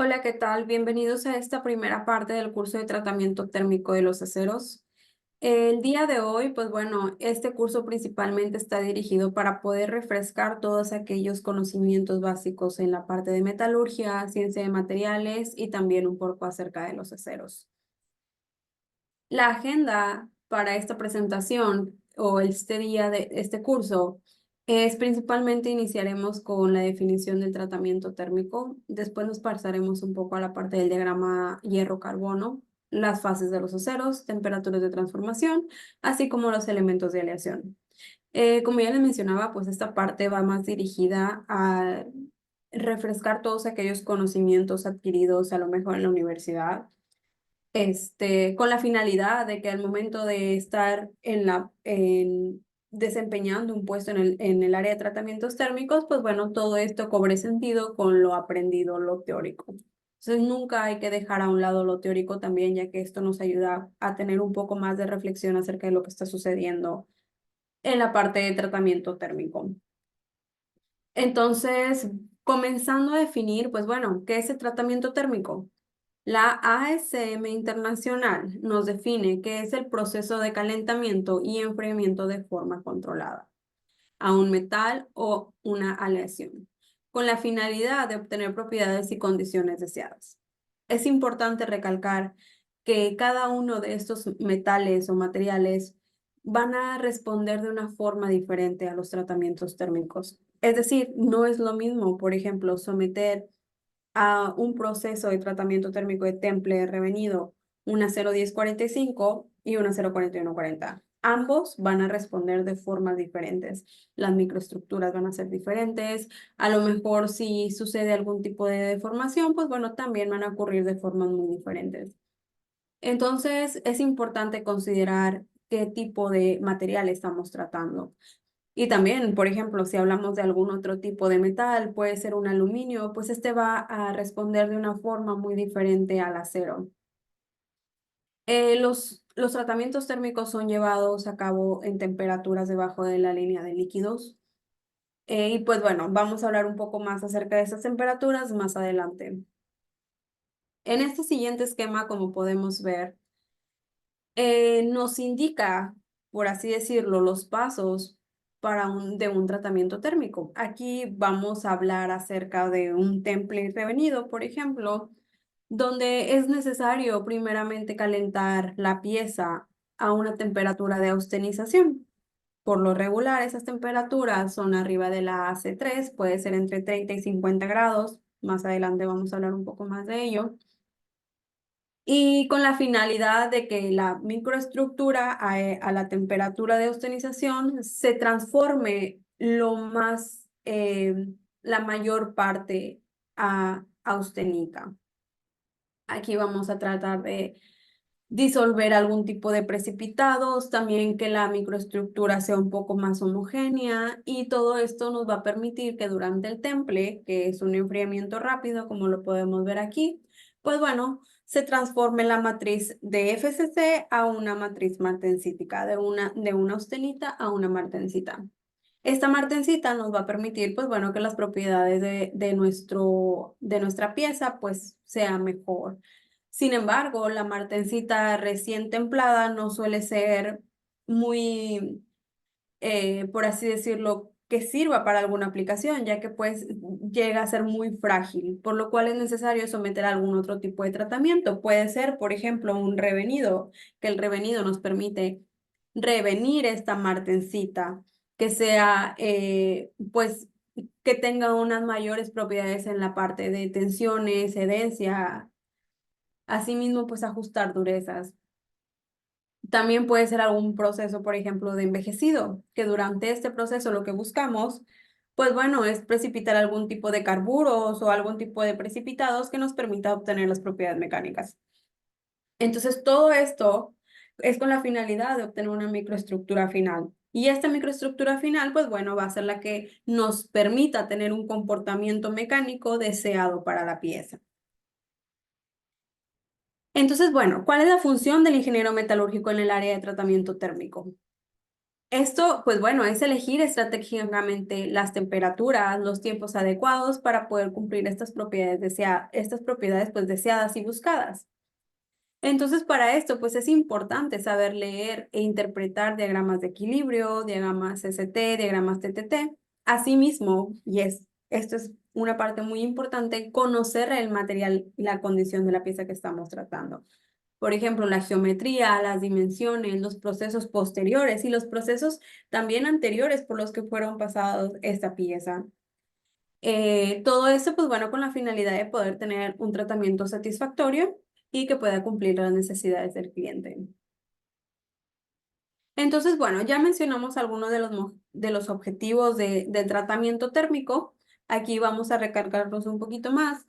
Hola, ¿qué tal? Bienvenidos a esta primera parte del curso de tratamiento térmico de los aceros. El día de hoy, pues bueno, este curso principalmente está dirigido para poder refrescar todos aquellos conocimientos básicos en la parte de metalurgia, ciencia de materiales y también un poco acerca de los aceros. La agenda para esta presentación o este día de este curso es principalmente iniciaremos con la definición del tratamiento térmico, después nos pasaremos un poco a la parte del diagrama hierro-carbono, las fases de los aceros, temperaturas de transformación, así como los elementos de aleación. Como ya les mencionaba, pues esta parte va más dirigida a refrescar todos aquellos conocimientos adquiridos a lo mejor en la universidad con la finalidad de que al momento de estar desempeñando un puesto en el área de tratamientos térmicos, pues bueno, todo esto cobre sentido con lo aprendido, lo teórico. Entonces nunca hay que dejar a un lado lo teórico también, ya que esto nos ayuda a tener un poco más de reflexión acerca de lo que está sucediendo en la parte de tratamiento térmico. Entonces, comenzando a definir, pues bueno, ¿qué es el tratamiento térmico? La ASM Internacional nos define que es el proceso de calentamiento y enfriamiento de forma controlada a un metal o una aleación, con la finalidad de obtener propiedades y condiciones deseadas. Es importante recalcar que cada uno de estos metales o materiales van a responder de una forma diferente a los tratamientos térmicos. Es decir, no es lo mismo, por ejemplo, someter a un proceso de tratamiento térmico de temple revenido, una 01045 y una 04140. Ambos van a responder de formas diferentes. Las microestructuras van a ser diferentes. A lo mejor si sucede algún tipo de deformación, pues bueno, también van a ocurrir de formas muy diferentes. Entonces, es importante considerar qué tipo de material estamos tratando. Y también, por ejemplo, si hablamos de algún otro tipo de metal, puede ser un aluminio, pues este va a responder de una forma muy diferente al acero. Los tratamientos térmicos son llevados a cabo en temperaturas debajo de la línea de líquidos. Y pues bueno, vamos a hablar un poco más acerca de esas temperaturas más adelante. En este siguiente esquema, como podemos ver, nos indica, por así decirlo, los pasos de un tratamiento térmico. Aquí vamos a hablar acerca de un temple revenido, por ejemplo, donde es necesario primeramente calentar la pieza a una temperatura de austenización. Por lo regular, esas temperaturas son arriba de la AC3, puede ser entre 30 y 50 grados. Más adelante vamos a hablar un poco más de ello y con la finalidad de que la microestructura a la temperatura de austenización se transforme la mayor parte a austenita. Aquí vamos a tratar de disolver algún tipo de precipitados, también que la microestructura sea un poco más homogénea y todo esto nos va a permitir que durante el temple, que es un enfriamiento rápido, como lo podemos ver aquí, pues bueno, se transforme la matriz de FCC a una matriz martensítica, de una austenita a una martensita. Esta martensita nos va a permitir, pues bueno, que las propiedades de nuestra pieza, pues sea mejor. Sin embargo, la martensita recién templada no suele ser muy, por así decirlo, que sirva para alguna aplicación, ya que pues llega a ser muy frágil, por lo cual es necesario someter a algún otro tipo de tratamiento. Puede ser, por ejemplo, un revenido, que el revenido nos permite revenir esta martensita, que sea, pues, que tenga unas mayores propiedades en la parte de tensiones, hedencia. Asimismo, pues ajustar durezas. También puede ser algún proceso, por ejemplo, de envejecido, que durante este proceso lo que buscamos, pues bueno, es precipitar algún tipo de carburos o algún tipo de precipitados que nos permita obtener las propiedades mecánicas. Entonces, todo esto es con la finalidad de obtener una microestructura final. Y esta microestructura final, pues bueno, va a ser la que nos permita tener un comportamiento mecánico deseado para la pieza. Entonces, bueno, ¿cuál es la función del ingeniero metalúrgico en el área de tratamiento térmico? Esto, pues bueno, es elegir estratégicamente las temperaturas, los tiempos adecuados para poder cumplir estas propiedades pues deseadas y buscadas. Entonces, para esto, pues es importante saber leer e interpretar diagramas de equilibrio, diagramas ST, diagramas TTT. Asimismo, esto es una parte muy importante, conocer el material y la condición de la pieza que estamos tratando. Por ejemplo, la geometría, las dimensiones, los procesos posteriores y los procesos también anteriores por los que fueron pasados esta pieza. Todo esto, pues bueno, con la finalidad de poder tener un tratamiento satisfactorio y que pueda cumplir las necesidades del cliente. Entonces, bueno, ya mencionamos algunos de los objetivos del tratamiento térmico. Aquí vamos a recargarlos un poquito más.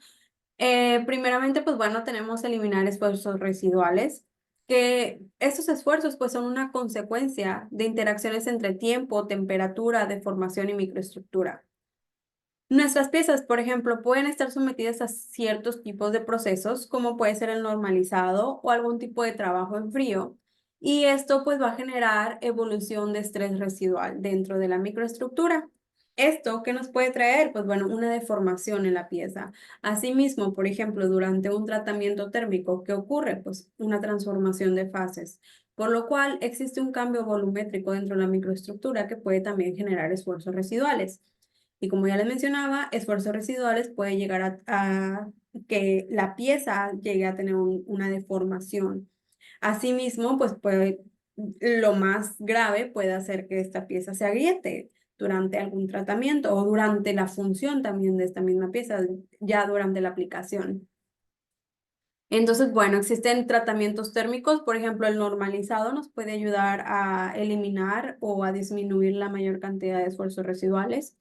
Primeramente, pues bueno, tenemos eliminar esfuerzos residuales, que estos esfuerzos pues son una consecuencia de interacciones entre tiempo, temperatura, deformación y microestructura. Nuestras piezas, por ejemplo, pueden estar sometidas a ciertos tipos de procesos, como puede ser el normalizado o algún tipo de trabajo en frío, y esto pues va a generar evolución de estrés residual dentro de la microestructura. ¿Esto qué nos puede traer? Pues bueno, una deformación en la pieza. Asimismo, por ejemplo, durante un tratamiento térmico, ¿qué ocurre? Pues una transformación de fases, por lo cual existe un cambio volumétrico dentro de la microestructura que puede también generar esfuerzos residuales. Y como ya les mencionaba, esfuerzos residuales puede llegar a que la pieza llegue a tener una deformación. Asimismo, pues lo más grave puede hacer que esta pieza se agriete durante algún tratamiento o durante la función también de esta misma pieza, ya durante la aplicación. Entonces, bueno, existen tratamientos térmicos, por ejemplo, el normalizado nos puede ayudar a eliminar o a disminuir la mayor cantidad de esfuerzos residuales.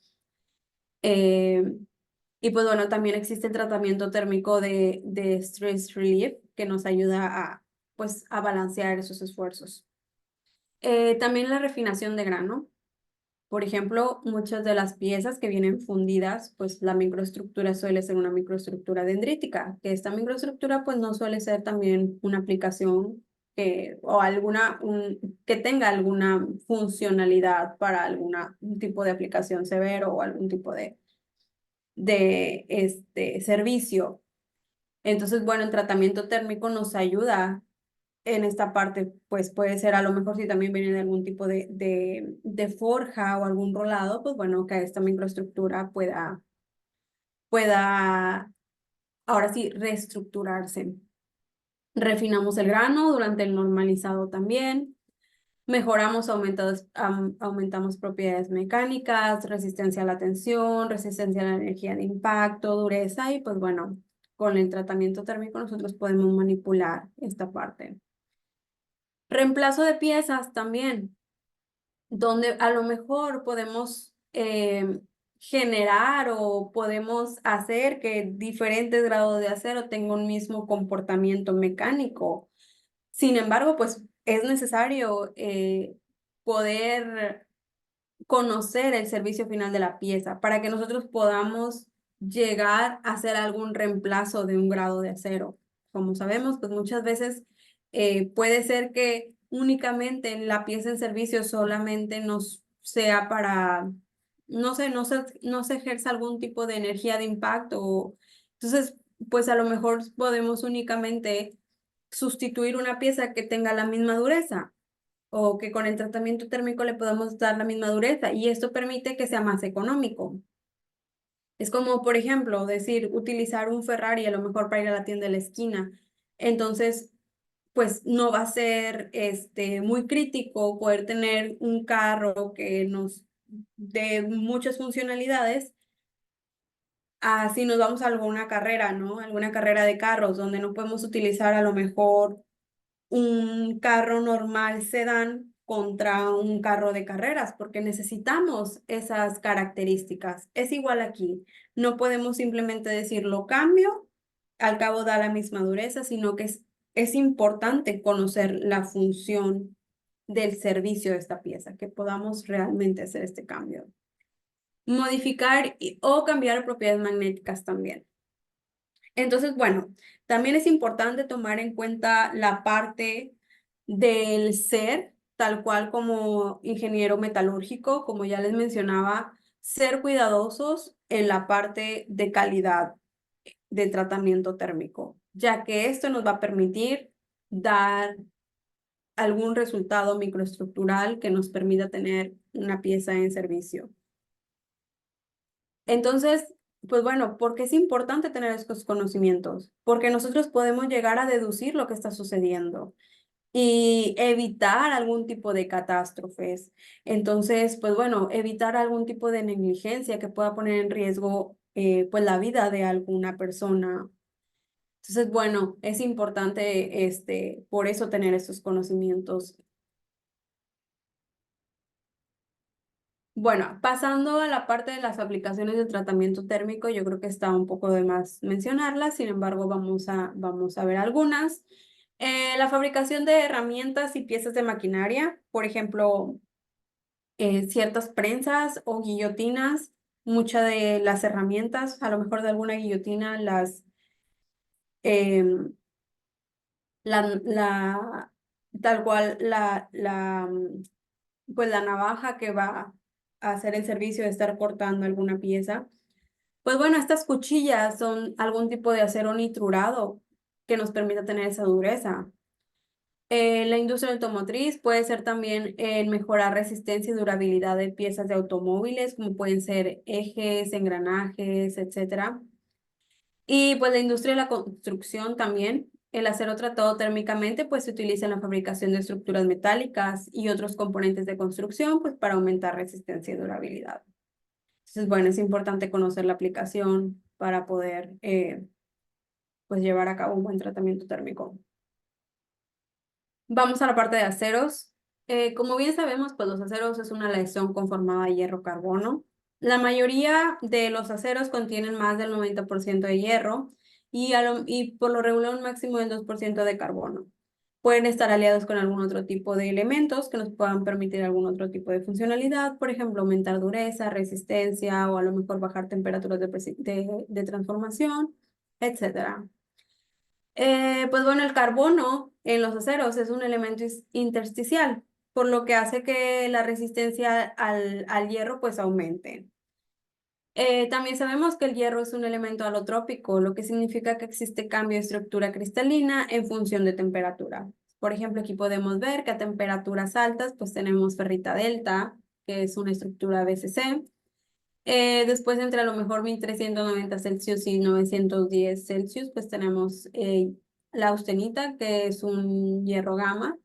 Eh, y pues bueno, también existe el tratamiento térmico de stress relief que nos ayuda pues, a balancear esos esfuerzos. También la refinación de grano. Por ejemplo, muchas de las piezas que vienen fundidas, pues la microestructura suele ser una microestructura dendrítica, que esta microestructura pues no suele ser también una aplicación o que tenga alguna funcionalidad para algún tipo de aplicación severo o algún tipo de este servicio. Entonces, bueno, el tratamiento térmico nos ayuda en esta parte, pues puede ser a lo mejor si también viene de algún tipo de forja o algún rolado, pues bueno, que esta microestructura pueda ahora sí reestructurarse. Refinamos el grano durante el normalizado también. Mejoramos, aumentamos propiedades mecánicas, resistencia a la tensión, resistencia a la energía de impacto, dureza y pues bueno, con el tratamiento térmico nosotros podemos manipular esta parte. Reemplazo de piezas también, donde a lo mejor podemos generar o podemos hacer que diferentes grados de acero tengan un mismo comportamiento mecánico. Sin embargo, pues es necesario poder conocer el servicio final de la pieza para que nosotros podamos llegar a hacer algún reemplazo de un grado de acero. Como sabemos, pues muchas veces puede ser que únicamente la pieza en servicio solamente nos sea para, no se ejerza algún tipo de energía de impacto. Entonces, pues a lo mejor podemos únicamente sustituir una pieza que tenga la misma dureza o que con el tratamiento térmico le podamos dar la misma dureza y esto permite que sea más económico. Es como, por ejemplo, decir, utilizar un Ferrari a lo mejor para ir a la tienda de la esquina. Entonces, pues no va a ser muy crítico poder tener un carro que nos dé muchas funcionalidades. Así nos vamos a alguna carrera, ¿no? Alguna carrera de carros donde no podemos utilizar a lo mejor un carro normal sedán contra un carro de carreras, porque necesitamos esas características. Es igual aquí. No podemos simplemente decir lo cambio, al cabo da la misma dureza, sino que es importante conocer la función del servicio de esta pieza, que podamos realmente hacer este cambio. Modificar o cambiar propiedades magnéticas también. Entonces, bueno, también es importante tomar en cuenta la parte del ser. tal cual como ingeniero metalúrgico, como ya les mencionaba, ser cuidadosos en la parte de calidad de tratamiento térmico, ya que esto nos va a permitir dar algún resultado microestructural que nos permita tener una pieza en servicio. Entonces, pues bueno, ¿por qué es importante tener estos conocimientos? Porque nosotros podemos llegar a deducir lo que está sucediendo y evitar algún tipo de catástrofes. Entonces, pues bueno, evitar algún tipo de negligencia que pueda poner en riesgo pues la vida de alguna persona. Entonces, bueno, es importante por eso tener estos conocimientos. Bueno, pasando a la parte de las aplicaciones de tratamiento térmico, yo creo que está un poco de más mencionarlas, sin embargo, vamos a ver algunas. La fabricación de herramientas y piezas de maquinaria, por ejemplo, ciertas prensas o guillotinas, muchas de las herramientas, a lo mejor de alguna guillotina, em, la, tal cual, pues la navaja que va a hacer el servicio de estar cortando alguna pieza. Pues bueno, estas cuchillas son algún tipo de acero nitrurado que nos permite tener esa dureza. La industria automotriz puede ser también el mejorar resistencia y durabilidad de piezas de automóviles, como pueden ser ejes, engranajes, etcétera. Y pues la industria de la construcción también. El acero tratado térmicamente pues se utiliza en la fabricación de estructuras metálicas y otros componentes de construcción pues para aumentar resistencia y durabilidad. Entonces, bueno, es importante conocer la aplicación para poder pues llevar a cabo un buen tratamiento térmico. Vamos a la parte de aceros. Como bien sabemos, pues los aceros es una aleación conformada de hierro-carbono. La mayoría de los aceros contienen más del 90% de hierro y por lo regular un máximo del 2% de carbono. Pueden estar aliados con algún otro tipo de elementos que nos puedan permitir algún otro tipo de funcionalidad, por ejemplo, aumentar dureza, resistencia o a lo mejor bajar temperaturas de transformación, etcétera. Pues bueno, el carbono en los aceros es un elemento intersticial, por lo que hace que la resistencia al hierro pues aumente. También sabemos que el hierro es un elemento alotrópico, lo que significa que existe cambio de estructura cristalina en función de temperatura. Por ejemplo, aquí podemos ver que a temperaturas altas pues tenemos ferrita delta, que es una estructura BCC. Después, entre a lo mejor 1390 Celsius y 910 Celsius, pues tenemos la austenita, que es un hierro gamma,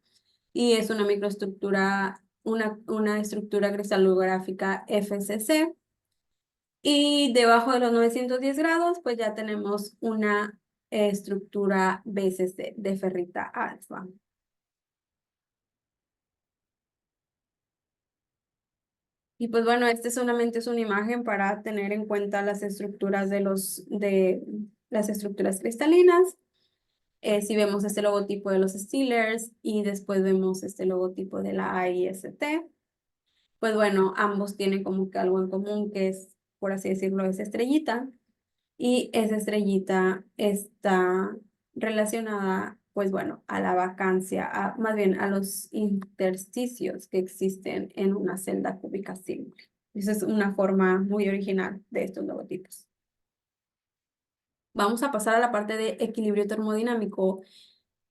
y es una microestructura, una estructura cristalográfica FCC. Y debajo de los 910 grados, pues ya tenemos una estructura BCC de ferrita alfa. Y pues bueno, este solamente es una imagen para tener en cuenta las estructuras de las estructuras cristalinas. Si vemos este logotipo de los Steelers y después vemos este logotipo de la AIST, pues bueno, ambos tienen como que algo en común que es, por así decirlo, esa estrellita. Y esa estrellita está relacionada, pues bueno, a la vacancia, más bien a los intersticios que existen en una celda cúbica simple. Esa es una forma muy original de estos logotipos. Vamos a pasar a la parte de equilibrio termodinámico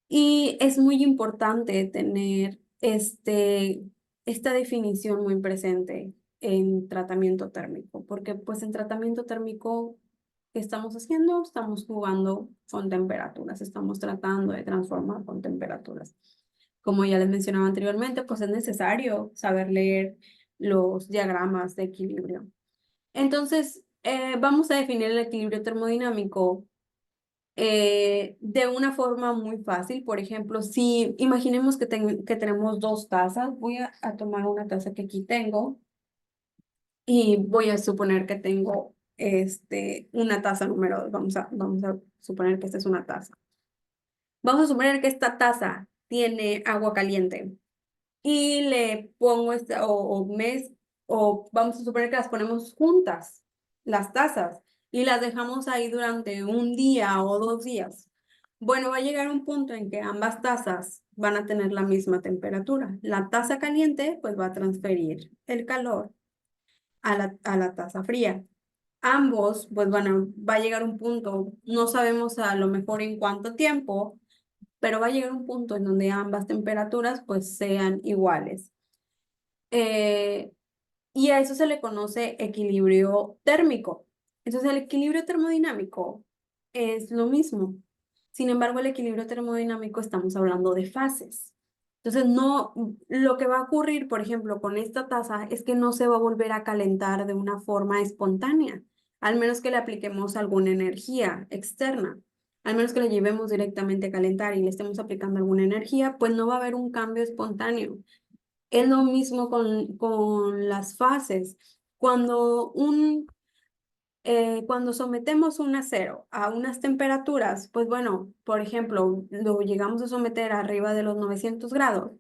y es muy importante tener esta definición muy presente en tratamiento térmico, porque pues en tratamiento térmico, ¿qué estamos haciendo? Estamos jugando con temperaturas, estamos tratando de transformar con temperaturas. Como ya les mencionaba anteriormente, pues es necesario saber leer los diagramas de equilibrio. Entonces, vamos a definir el equilibrio termodinámico de una forma muy fácil. Por ejemplo, si imaginemos que tenemos dos tazas, voy a tomar una taza que aquí tengo y voy a suponer que tengo una taza número 2. Vamos a suponer que esta es una taza. Vamos a suponer que esta taza tiene agua caliente y le pongo o vamos a suponer que las ponemos juntas, las tazas, y las dejamos ahí durante un día o 2 días. Bueno, va a llegar un punto en que ambas tazas van a tener la misma temperatura. La taza caliente pues va a transferir el calor a la taza fría. Ambos pues va a llegar un punto, no sabemos a lo mejor en cuánto tiempo, pero va a llegar un punto en donde ambas temperaturas pues sean iguales. Eh, y a eso se le conoce equilibrio térmico. Entonces, el equilibrio termodinámico es lo mismo. Sin embargo, el equilibrio termodinámico estamos hablando de fases. Entonces, no, lo que va a ocurrir, por ejemplo, con esta taza es que no se va a volver a calentar de una forma espontánea, al menos que le apliquemos alguna energía externa. Al menos que le llevemos directamente a calentar y le estemos aplicando alguna energía, pues no va a haber un cambio espontáneo. Es lo mismo con las fases. Cuando, cuando sometemos un acero a unas temperaturas, pues bueno, por ejemplo, lo llegamos a someter arriba de los 900 grados,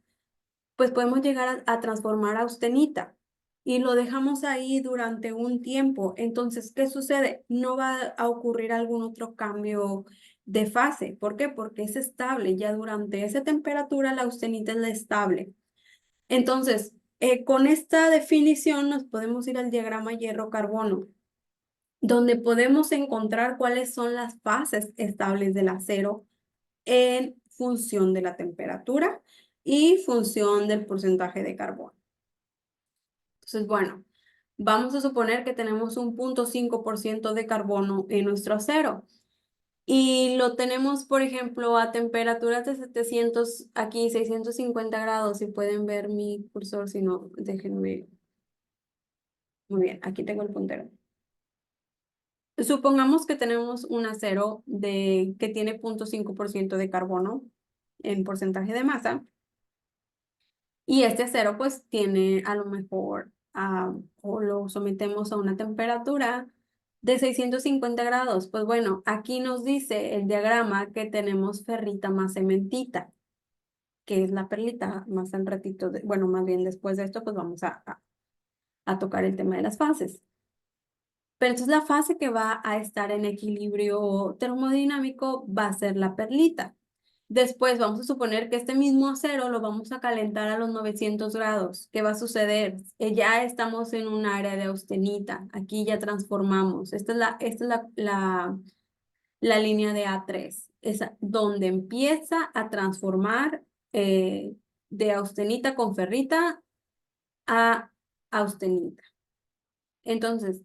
pues podemos llegar a transformar a austenita y lo dejamos ahí durante un tiempo. Entonces, ¿qué sucede? No va a ocurrir algún otro cambio de fase. ¿Por qué? Porque es estable. Ya durante esa temperatura la austenita es la estable. Entonces, con esta definición nos podemos ir al diagrama hierro-carbono, donde podemos encontrar cuáles son las fases estables del acero en función de la temperatura y función del porcentaje de carbono. Entonces, bueno, vamos a suponer que tenemos un 0,5% de carbono en nuestro acero. Y lo tenemos, por ejemplo, a temperaturas de 700, aquí 650 grados, si pueden ver mi cursor, si no, déjenme. Muy bien, aquí tengo el puntero. Supongamos que tenemos un acero que tiene 0,5% de carbono en porcentaje de masa, y este acero pues tiene a lo mejor, o lo sometemos a una temperatura de 650 grados. Pues bueno, aquí nos dice el diagrama que tenemos ferrita más cementita, que es la perlita. Más al ratito, bueno, más bien después de esto, pues vamos a tocar el tema de las fases. Pero entonces la fase que va a estar en equilibrio termodinámico va a ser la perlita. Después vamos a suponer que este mismo acero lo vamos a calentar a los 900 grados. ¿Qué va a suceder? Ya estamos en un área de austenita. Aquí ya transformamos. Esta es la línea de A3. Es donde empieza a transformar de austenita con ferrita a austenita. Entonces,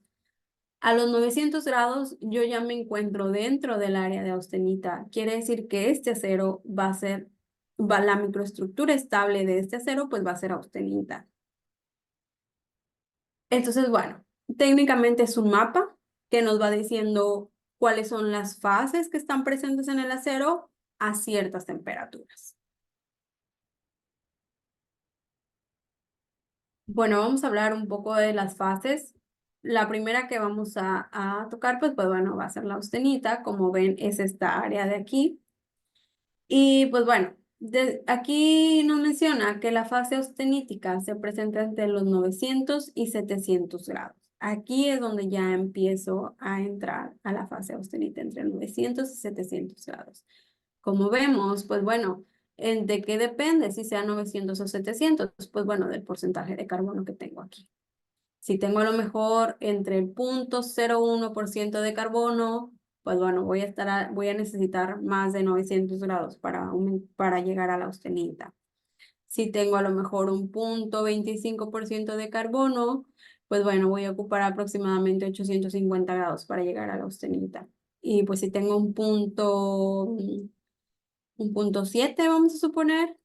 a los 900 grados yo ya me encuentro dentro del área de austenita. Quiere decir que este acero la microestructura estable de este acero pues va a ser austenita. Entonces, bueno, técnicamente es un mapa que nos va diciendo cuáles son las fases que están presentes en el acero a ciertas temperaturas. Bueno, vamos a hablar un poco de las fases. La primera que vamos a tocar, pues bueno, va a ser la austenita. Como ven, es esta área de aquí. Y pues bueno, aquí nos menciona que la fase austenítica se presenta entre los 900 y 700 grados. Aquí es donde ya empiezo a entrar a la fase austenita entre 900 y 700 grados. Como vemos, pues bueno, ¿de qué depende si sea 900 o 700? Pues bueno, del porcentaje de carbono que tengo aquí. Si tengo a lo mejor entre el 0,01% de carbono, pues bueno, voy a necesitar más de 900 grados para llegar a la austenita. Si tengo a lo mejor un 0,25% de carbono, pues bueno, voy a ocupar aproximadamente 850 grados para llegar a la austenita. Y pues si tengo un punto 7, vamos a suponer,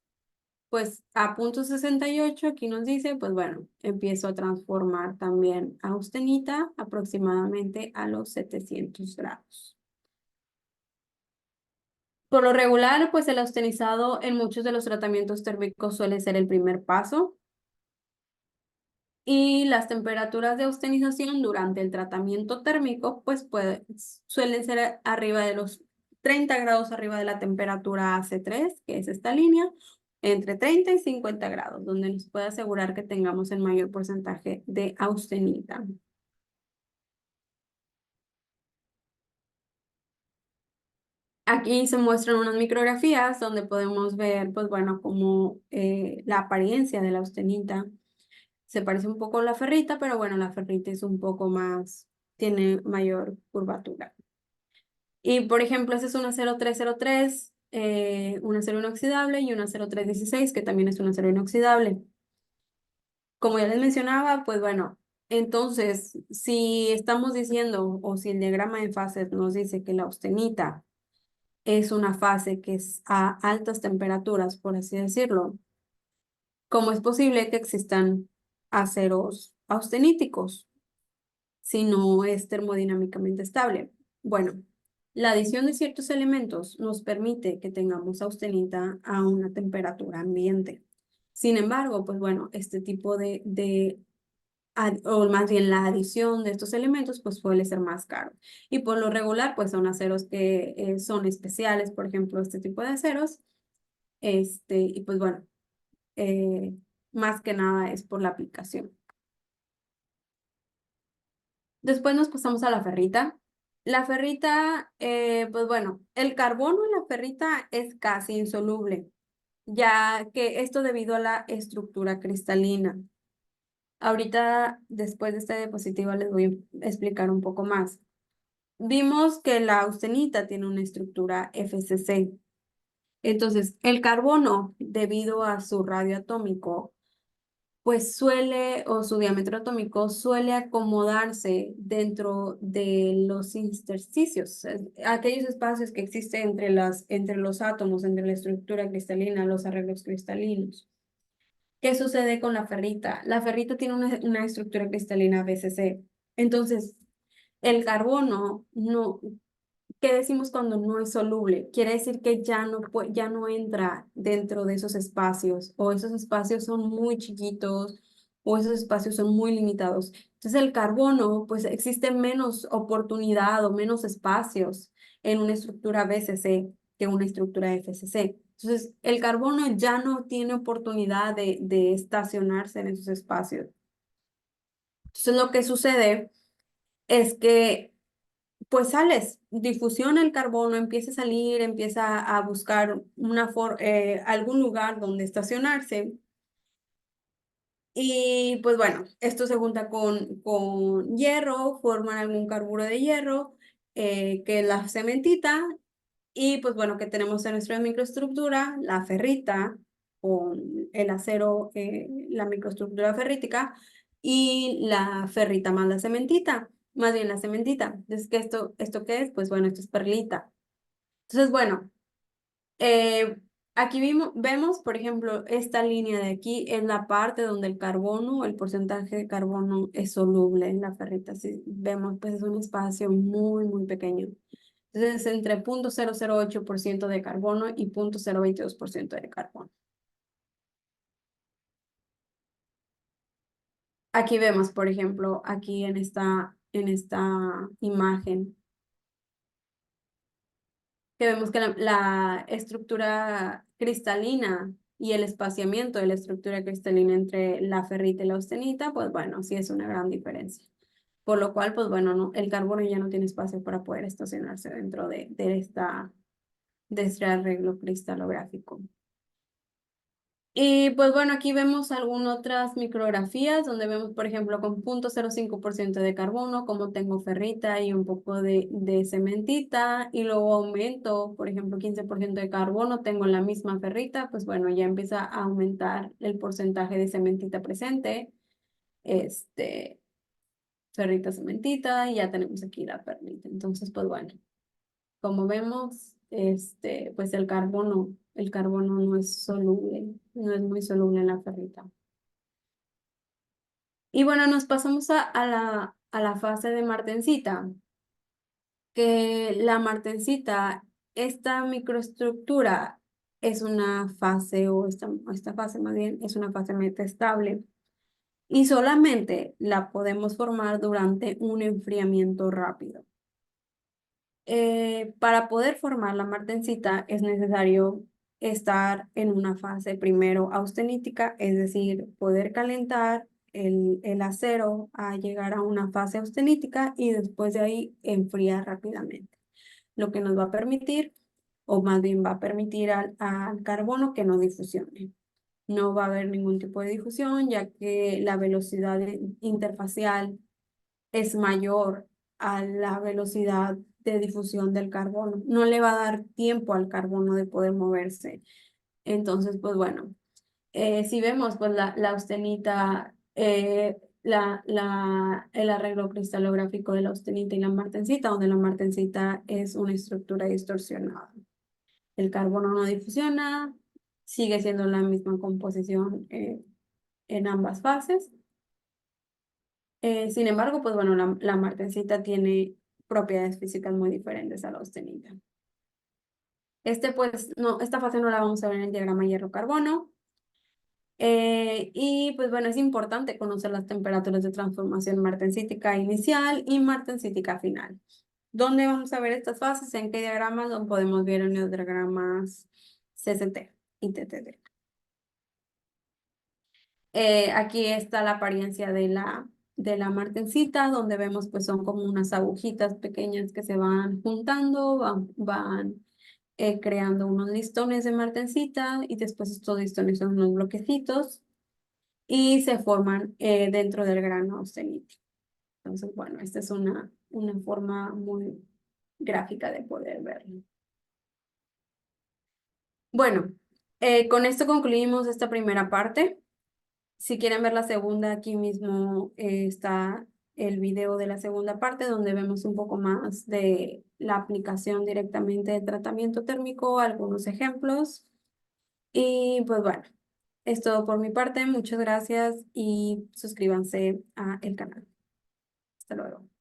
pues a 0,68 aquí nos dice, pues bueno, empiezo a transformar también a austenita aproximadamente a los 700 grados. Por lo regular, pues el austenizado en muchos de los tratamientos térmicos suele ser el primer paso, y las temperaturas de austenización durante el tratamiento térmico pues suelen ser arriba de los 30 grados arriba de la temperatura AC3, que es esta línea, entre 30 y 50 grados, donde nos puede asegurar que tengamos el mayor porcentaje de austenita. Aquí se muestran unas micrografías donde podemos ver, pues bueno, como la apariencia de la austenita. Se parece un poco a la ferrita, pero bueno, la ferrita es un poco más, tiene mayor curvatura. Y por ejemplo, esa es una 0303, una acero inoxidable y una 0316, que también es una acero inoxidable. Como ya les mencionaba, pues bueno, entonces, si estamos diciendo, o si el diagrama de fases nos dice que la austenita es una fase que es a altas temperaturas, por así decirlo, ¿cómo es posible que existan aceros austeníticos si no es termodinámicamente estable? Bueno, la adición de ciertos elementos nos permite que tengamos austenita a una temperatura ambiente. Sin embargo, pues bueno, este tipo o más bien la adición de estos elementos, pues suele ser más caro. Y por lo regular, pues son aceros que son especiales, por ejemplo, este tipo de aceros. Y pues bueno, eh, más que nada es por la aplicación. Después nos pasamos a la ferrita. La ferrita, pues bueno, el carbono en la ferrita es casi insoluble, ya que esto debido a la estructura cristalina. Ahorita, después de esta diapositiva, les voy a explicar un poco más. Vimos que la austenita tiene una estructura FCC. Entonces, el carbono, debido a su radio atómico, pues suele, o su diámetro atómico, suele acomodarse dentro de los intersticios, aquellos espacios que existen entre los átomos, entre la estructura cristalina, los arreglos cristalinos. ¿Qué sucede con la ferrita? La ferrita tiene una estructura cristalina BCC. Entonces, el carbono no, ¿qué decimos cuando no es soluble? Quiere decir que ya no entra dentro de esos espacios, o esos espacios son muy chiquitos, o esos espacios son muy limitados. Entonces el carbono, pues existe menos oportunidad o menos espacios en una estructura BCC que una estructura FCC. Entonces el carbono ya no tiene oportunidad de estacionarse en esos espacios. Entonces lo que sucede es que pues sales, difusiona el carbono, empieza a salir, empieza a buscar algún lugar donde estacionarse. Y pues bueno, esto se junta con hierro, forman algún carburo de hierro, que es la cementita. Y pues bueno, que tenemos en nuestra microestructura la ferrita con el acero, la microestructura ferrítica, y la ferrita más la cementita, más bien la cementita. Entonces, ¿esto qué es? Pues bueno, esto es perlita. Entonces, bueno, eh, aquí vemos, por ejemplo, esta línea de aquí es la parte donde el carbono, el porcentaje de carbono es soluble en la ferrita. Si vemos, pues es un espacio muy, muy pequeño. Entonces, entre 0,008% de carbono y 0,022% de carbono. Aquí vemos, por ejemplo, aquí en esta imagen, que vemos que la estructura cristalina y el espaciamiento de la estructura cristalina entre la ferrita y la austenita, pues bueno, sí es una gran diferencia. Por lo cual, pues bueno, no, el carbono ya no tiene espacio para poder estacionarse dentro de este arreglo cristalográfico. Y pues bueno, aquí vemos algunas otras micrografías donde vemos, por ejemplo, con 0,05% de carbono, como tengo ferrita y un poco de cementita, y luego aumento, por ejemplo, 15% de carbono, tengo la misma ferrita, pues bueno, ya empieza a aumentar el porcentaje de cementita presente, este, ferrita, cementita, y ya tenemos aquí la ferrita. Entonces, pues bueno, como vemos, pues el carbono no es soluble, no es muy soluble en la ferrita. Y bueno, nos pasamos a la fase de martensita, que la martensita, esta microestructura es una fase, o esta fase más bien, es una fase metastable, y solamente la podemos formar durante un enfriamiento rápido. Para poder formar la martensita es necesario estar en una fase primero austenítica, es decir, poder calentar el acero a llegar a una fase austenítica y después de ahí enfriar rápidamente, lo que nos va a permitir o más bien va a permitir al carbono que no difusione. No va a haber ningún tipo de difusión, ya que la velocidad interfacial es mayor a la velocidad de difusión del carbono. No le va a dar tiempo al carbono de poder moverse. Entonces, pues bueno, si vemos pues la austenita, el arreglo cristalográfico de la austenita y la martensita, donde la martensita es una estructura distorsionada. El carbono no difusiona, sigue siendo la misma composición en ambas fases. Sin embargo, pues bueno, la martensita tiene propiedades físicas muy diferentes a la austenita. Pues, no, esta fase no la vamos a ver en el diagrama hierro-carbono. Y pues bueno, es importante conocer las temperaturas de transformación martensítica inicial y martensítica final. ¿Dónde vamos a ver estas fases? ¿En qué diagramas? Donde podemos ver en los diagramas CCT y TTD. Aquí está la apariencia de la martensita, donde vemos pues son como unas agujitas pequeñas que se van juntando, van creando unos listones de martensita y después estos listones son unos bloquecitos y se forman dentro del grano austenita. Entonces, bueno, esta es una forma muy gráfica de poder verlo. Bueno, con esto concluimos esta primera parte. Si quieren ver la segunda, aquí mismo está el video de la segunda parte donde vemos un poco más de la aplicación directamente de tratamiento térmico, algunos ejemplos. Y pues bueno, es todo por mi parte. Muchas gracias y suscríbanse a el canal. Hasta luego.